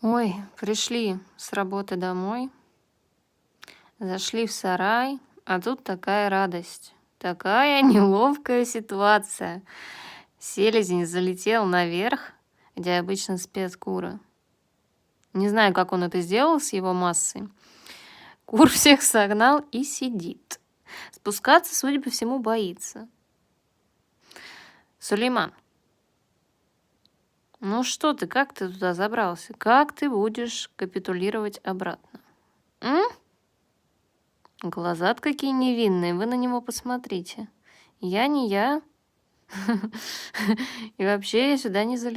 Ой, пришли с работы домой, зашли в сарай, а тут такая радость, такая неловкая ситуация. Селезень залетел наверх, где обычно спят куры. Не знаю, как он это сделал с его массой. Кур всех согнал и сидит. Спускаться, судя по всему, боится. Сулейман, ну что ты, как ты туда забрался? Как ты будешь капитулировать обратно? М? Глаза-то какие невинные, вы на него посмотрите. Я не я. И вообще я сюда не залетаю.